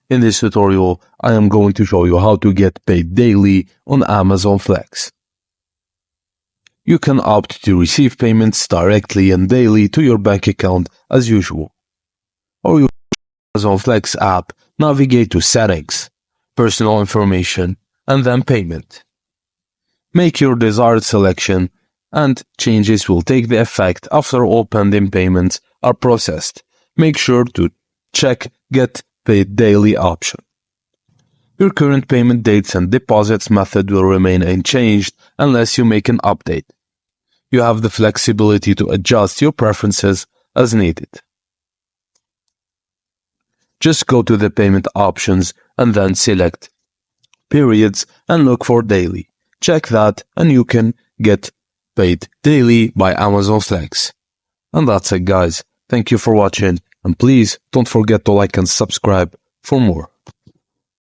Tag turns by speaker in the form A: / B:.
A: In this tutorial, I am going to show you how to get paid daily on Amazon Flex. You can opt to receive payments directly and daily to your bank account as usual. Or you can Amazon Flex app, navigate to Settings, Personal Information, and then Payment. Make your desired selection, and changes will take the effect after all pending payments are processed. Make sure to check Get Paid Daily option. Your current payment dates and deposits method will remain unchanged unless you make an update. You have the flexibility to adjust your preferences as needed. Just go to the payment options and then select Periods and look for Daily. Check that and you can get paid daily by Amazon Flex. And that's it, guys. Thank you for watching, and please don't forget to like and subscribe for more.